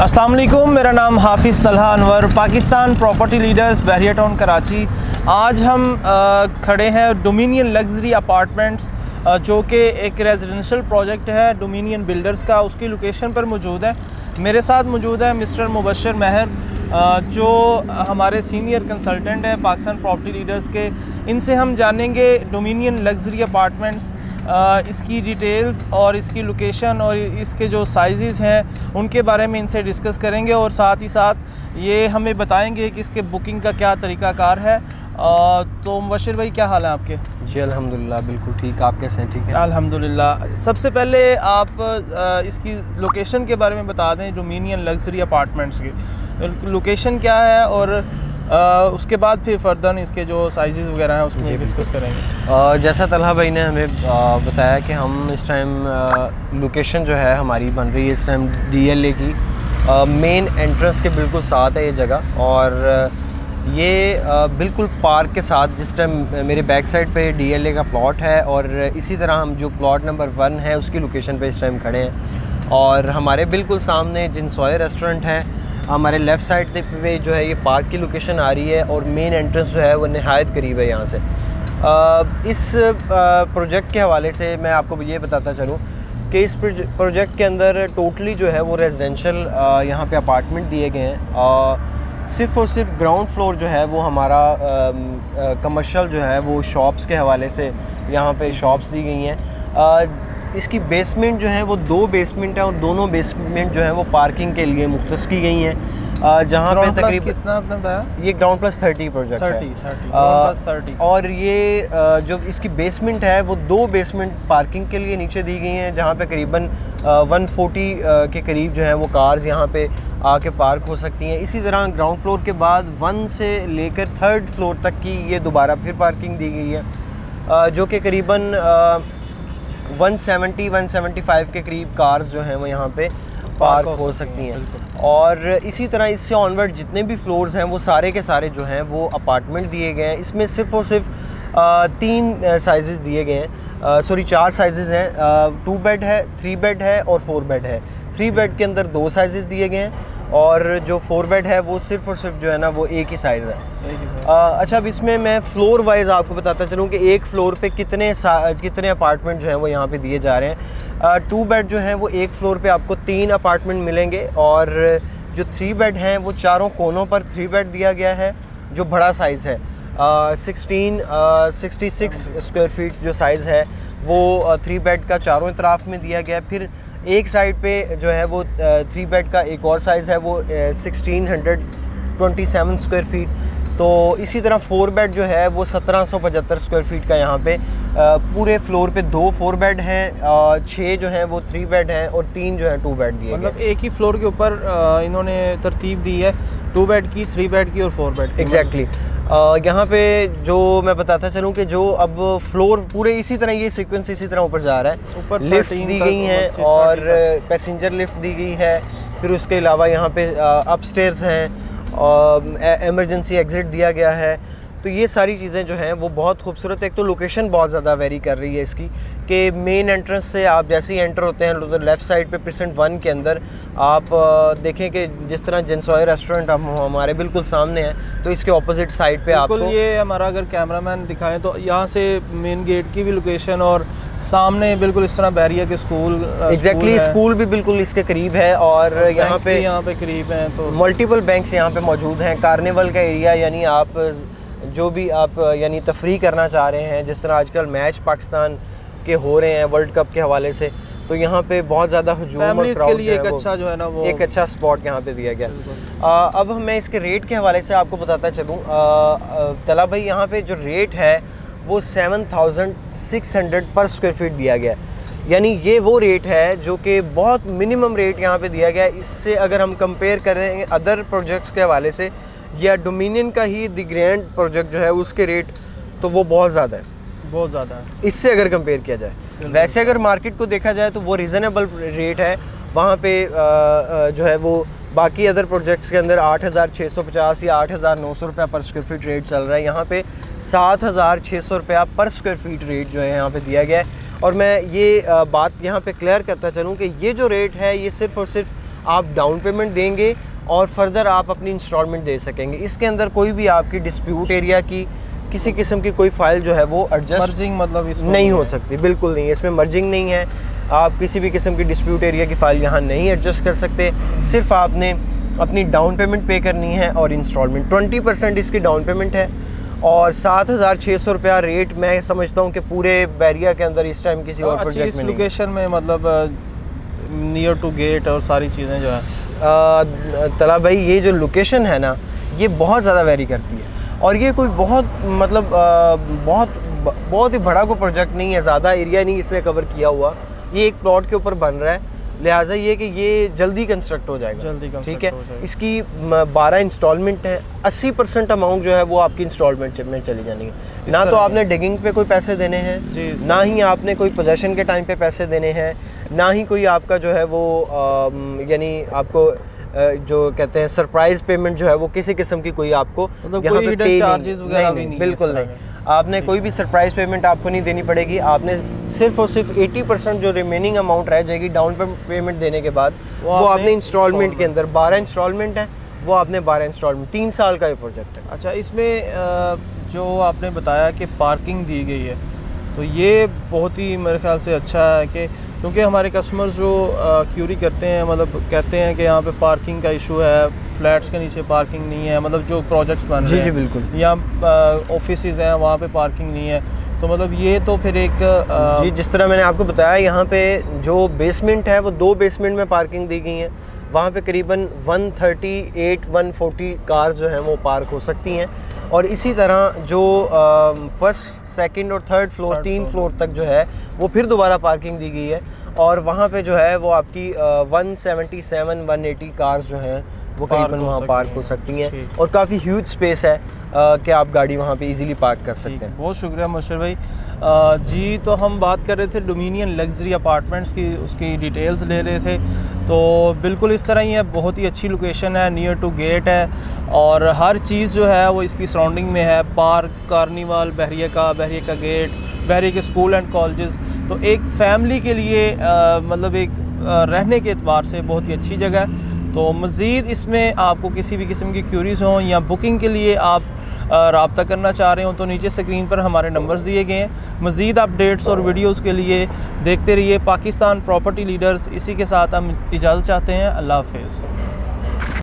अस्सलाम वालेकुम, मेरा नाम हाफिज़ सलहा अनवर, पाकिस्तान प्रॉपर्टी लीडर्स बहरिया टाउन कराची। आज हम खड़े हैं डोमिनियन लग्जरी अपार्टमेंट्स जो कि एक रेजिडेंशियल प्रोजेक्ट है डोमिनियन बिल्डर्स का, उसकी लोकेशन पर मौजूद है। मेरे साथ मौजूद है मिस्टर मुबशर महर जो हमारे सीनियर कंसल्टेंट हैं पाकिस्तान प्रॉपर्टी लीडर्स के। इनसे हम जानेंगे डोमिनियन लग्जरी अपार्टमेंट्स, इसकी डिटेल्स और इसकी लोकेशन और इसके जो साइज़ हैं उनके बारे में इनसे डिस्कस करेंगे, और साथ ही साथ ये हमें बताएंगे कि इसके बुकिंग का क्या तरीक़ाकार है। तो मुबशर भाई, क्या हाल है आपके? जी अल्हम्दुलिल्लाह बिल्कुल ठीक। आप कैसे हैं? ठीक है अल्हम्दुलिल्लाह। सबसे पहले आप इसकी लोकेशन के बारे में बता दें, डोमिनियन लग्जरी अपार्टमेंट्स की लोकेशन क्या है, और उसके बाद फिर फर्दर इसके जो साइज़ वगैरह हैं उसमें डिस्कस करेंगे। जैसा तलहा भाई ने हमें बताया कि हम इस टाइम लोकेशन जो है हमारी बन रही है इस टाइम DLA की मेन एंट्रेंस के बिल्कुल साथ है ये जगह, और ये बिल्कुल पार्क के साथ जिस टाइम मेरे बैक साइड पे DLA का प्लॉट है, और इसी तरह हम जो प्लॉट नंबर 1 है उसकी लोकेशन पे इस टाइम खड़े हैं। और हमारे बिल्कुल सामने जिनसॉय रेस्टोरेंट है, हमारे लेफ़्ट साइड पे जो है ये पार्क की लोकेशन आ रही है, और मेन एंट्रेंस जो है वो नहायत करीब है यहाँ से। इस प्रोजेक्ट के हवाले से मैं आपको ये बताता चलूँ कि इस प्रोजेक्ट के अंदर टोटली जो है वो रेजिडेंशियल यहाँ पे अपार्टमेंट दिए गए हैं। सिर्फ़ और सिर्फ ग्राउंड फ्लोर जो है वो हमारा कमर्शियल जो है वो शॉप्स के हवाले से यहाँ पे शॉप्स दी गई हैं। इसकी बेसमेंट जो है वो 2 बेसमेंट है, और दोनों बेसमेंट जो है वो पार्किंग के लिए मुख्तस की गई हैं। जहाँ पे तकरीबन कितना आपने बताया? ये ग्राउंड प्लस 30 प्रोजेक्ट है। 30 और ये जो इसकी बेसमेंट है वो 2 बेसमेंट पार्किंग के लिए नीचे दी गई हैं, जहाँ पे करीबन 140 के करीब जो है वो कार्स यहाँ पे आके पार्क हो सकती हैं। इसी तरह ग्राउंड फ्लोर के बाद 1 से लेकर 3rd फ्लोर तक की ये दोबारा फिर पार्किंग दी गई है, जो कि करीबन 170-175 के करीब कार्स जो हैं वो यहाँ पे पार्क हो सकती हैं। और इसी तरह इससे ऑनवर्ड जितने भी फ्लोर्स हैं वो सारे के सारे जो हैं वो अपार्टमेंट दिए गए हैं। इसमें सिर्फ़ और सिर्फ 3 साइज़ दिए गए हैं, सॉरी 4 साइज़ हैं। 2 बेड है, 3 बेड है और 4 बेड है। 3 बेड के अंदर 2 साइज़ दिए गए हैं, और जो 4 बेड है वो सिर्फ़ और सिर्फ जो है ना वो एक ही साइज़ है। अच्छा, अब इसमें मैं फ्लोर वाइज आपको बताता चलूँ कि एक फ्लोर पे कितने अपार्टमेंट जो हैं वो यहाँ पे दिए जा रहे हैं। 2 बेड जो हैं वो एक फ्लोर पे आपको 3 अपार्टमेंट मिलेंगे, और जो 3 बेड हैं वो चारों कोनों पर 3 बेड दिया गया है, जो बड़ा साइज़ है। 66 स्क्वायर फीट जो साइज़ है वो 3 बेड का चारों तरफ में दिया गया है। फिर एक साइड पे जो है वो 3 बेड का एक और साइज़ है वो 1627 स्क्वायर फीट। तो इसी तरह 4 बेड जो है वो 1775 स्क्वायर फीट का यहाँ पे पूरे फ्लोर पे 2 4 बेड हैं, 6 जो हैं वो 3 बेड हैं, और 3 जो है 2 बेड दिए। मतलब एक ही फ्लोर के ऊपर इन्होंने तरतीब दी है 2 बेड की, 3 बेड की और 4 बेड की। एग्जैक्टली। यहाँ पे जो मैं बताता चलूँ कि जो अब फ्लोर पूरे इसी तरह ये सीक्वेंस इसी तरह ऊपर जा रहा है। ऊपर लिफ्ट दी गई है और पैसेंजर लिफ्ट दी गई है। फिर उसके अलावा यहाँ पे अपस्टेयर्स हैं और एमरजेंसी एग्ज़िट दिया गया है। तो ये सारी चीज़ें जो हैं वो बहुत खूबसूरत। एक तो लोकेशन बहुत ज़्यादा वेरी कर रही है इसकी, कि मेन एंट्रेंस से आप जैसे ही एंटर होते हैं तो लेफ़्ट साइड पे प्रेसेंट 1 के अंदर आप देखें कि जिस तरह जिनसॉय रेस्टोरेंट हमारे बिल्कुल सामने है, तो इसके ऑपोजिट साइड पे आपको ये हमारा अगर कैमरामैन दिखाएं तो यहाँ से मेन गेट की भी लोकेशन, और सामने बिल्कुल इस तरह बहरिया के स्कूल एग्जैक्टली स्कूल भी बिल्कुल इसके करीब है, और यहाँ पे करीब हैं। तो मल्टीपल बैंक्स यहाँ पे मौजूद हैं। कार्निवल का एरिया, यानी आप जो भी आप यानी तफरी करना चाह रहे हैं, जिस तरह आजकल मैच पाकिस्तान के हो रहे हैं वर्ल्ड कप के हवाले से, तो यहाँ पे बहुत ज़्यादा हुजूम और क्राउड के लिए एक अच्छा जो है ना वो एक अच्छा स्पॉट यहाँ पे दिया गया। अब मैं इसके रेट के हवाले से आपको बताता चलूँ। तला भाई, यहाँ पे जो रेट है वो 7600 पर स्क्वायर फीट दिया गया, यानी ये वो रेट है जो कि बहुत मिनिमम रेट यहाँ पे दिया गया है। इससे अगर हम कंपेयर करें अदर प्रोजेक्ट्स के हवाले से, या डोमिनियन का ही द ग्रैंड प्रोजेक्ट जो है उसके रेट तो वो बहुत ज़्यादा है, बहुत ज़्यादा है इससे अगर कंपेयर किया जाए। वैसे अगर मार्केट को देखा जाए तो वो रीज़नेबल रेट है वहाँ पे। जो है वो बाकी अदर प्रोजेक्ट्स के अंदर 8650 या 8900 रुपया पर स्क्वायर फीट रेट चल रहा है, यहाँ पे 7600 रुपया पर स्क्वायर फीट रेट जो है यहाँ पे दिया गया है। और मैं ये बात यहाँ पे क्लियर करता चलूँ कि ये जो रेट है ये सिर्फ़ और सिर्फ आप डाउन पेमेंट देंगे और फर्दर आप अपनी इंस्टॉलमेंट दे सकेंगे। इसके अंदर कोई भी आपकी डिस्प्यूट एरिया की किसी किस्म की कोई फ़ाइल जो है वो एडजस्ट मर्जिंग मतलब इसमें नहीं हो सकती, बिल्कुल नहीं, इसमें मर्जिंग नहीं है। आप किसी भी किस्म की डिस्प्यूट एरिया की फ़ाइल यहाँ नहीं एडजस्ट कर सकते। सिर्फ आपने अपनी डाउन पेमेंट पे करनी है और इंस्टॉलमेंट 20% इसकी डाउन पेमेंट है और 7,600 रुपया रेट मैं समझता हूँ कि पूरे बैरिया के अंदर इस टाइम किसी और प्रोजेक्ट में नहीं। लोकेशन में मतलब नियर टू गेट और सारी चीज़ें जो है तला भाई, ये जो लोकेशन है ना ये बहुत ज़्यादा वेरी करती है और ये कोई बहुत मतलब बहुत ही बड़ा कोई प्रोजेक्ट नहीं है, ज़्यादा एरिया नहीं इसने कवर किया हुआ। ये एक प्लॉट के ऊपर बन रहा है, लिहाजा ये कि ये जल्दी कंस्ट्रक्ट हो जाएगा, जल्दी ठीक है। इसकी 12 इंस्टॉलमेंट है, 80% अमाउंट जो है वो आपकी इंस्टॉलमेंट में चली जानी है। ना तो आपने डिगिंग पे कोई पैसे देने हैं, ना ही आपने कोई पोजेशन के टाइम पे पैसे देने हैं, ना ही कोई आपका जो है वो यानी आपको जो कहते हैं सरप्राइज पेमेंट जो है वो किसी किस्म की कोई आपको मतलब कोई हिडन चार्जेस वगैरह भी नहीं, बिल्कुल नहीं। आपने कोई भी सरप्राइज पेमेंट आपको नहीं देनी पड़ेगी। आपने सिर्फ और सिर्फ 80% जो रिमेनिंग अमाउंट रह जाएगी डाउन पेमेंट देने के बाद वो आपने इंस्टॉलमेंट के अंदर 12 इंस्टॉलमेंट है, वो आपने 12 इंस्टॉलमेंट 3 साल का ये प्रोजेक्ट है। अच्छा, इसमें जो आपने बताया कि पार्किंग दी गई है तो ये बहुत ही मेरे ख्याल से अच्छा है कि क्योंकि हमारे कस्टमर्स जो क्यूरी करते हैं मतलब कहते हैं कि यहाँ पे पार्किंग का इशू है, फ्लैट्स के नीचे पार्किंग नहीं है, मतलब जो प्रोजेक्ट्स बन रहे हैं, जी बिल्कुल, या ऑफिसेज हैं वहाँ पे पार्किंग नहीं है, तो मतलब ये तो फिर एक जी जिस तरह मैंने आपको बताया यहाँ पे जो बेसमेंट है वो 2 बेसमेंट में पार्किंग दी गई है। वहाँ पे करीबन 138-140 कार्स जो हैं वो पार्क हो सकती हैं और इसी तरह जो फर्स्ट सेकंड और थर्ड फ्लोर 3 फ्लोर तक जो है वो फिर दोबारा पार्किंग दी गई है और वहाँ पे जो है वो आपकी 177-180 कार्स जो हैं वो करीबन वहाँ पार्क हो सकती हैं और काफ़ी ह्यूज स्पेस है कि आप गाड़ी वहाँ पे इजीली पार्क कर सकते हैं। बहुत शुक्रिया मुबशर भाई। जी तो हम बात कर रहे थे डोमिनियन लग्जरी अपार्टमेंट्स की, उसकी डिटेल्स ले रहे थे। तो बिल्कुल इस तरह ही है, बहुत ही अच्छी लोकेशन है, नियर टू गेट है और हर चीज़ जो है वो इसकी सराउंडिंग में है। पार्क, कार्निवल, बहरिया का गेट, बहरिया के स्कूल एंड कॉलेजेस, तो एक फैमिली के लिए मतलब एक रहने के एतबार से बहुत ही अच्छी जगह है। तो मज़ीद इसमें आपको किसी भी किस्म की क्यूरीज़ हों या बुकिंग के लिए आप रब्ता करना चाह रहे हो तो नीचे स्क्रीन पर हमारे नंबर्स दिए गए हैं। मज़ीद अपडेट्स और वीडियोज़ के लिए देखते रहिए पाकिस्तान प्रॉपर्टी लीडर्स। इसी के साथ हम इजाज़त चाहते हैं। अल्लाह हाफ़िज़।